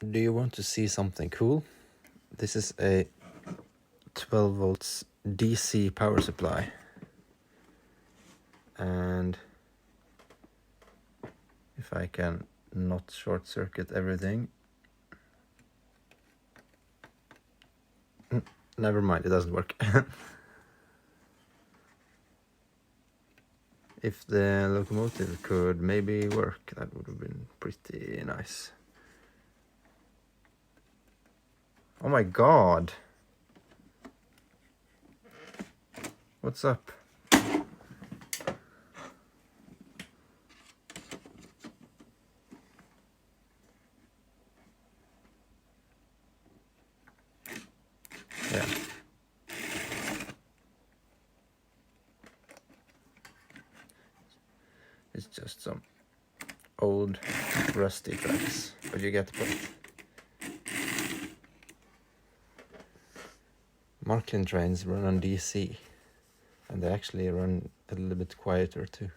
Do you want to see something cool? This is a 12 volts DC power supply. And if I can not short circuit everything. Never mind, it doesn't work. If the locomotive could maybe work, that would have been pretty nice. Oh my god! What's up? Yeah. It's just some old rusty tracks, but you get the point. Märklin trains run on DC, and they actually run a little bit quieter too.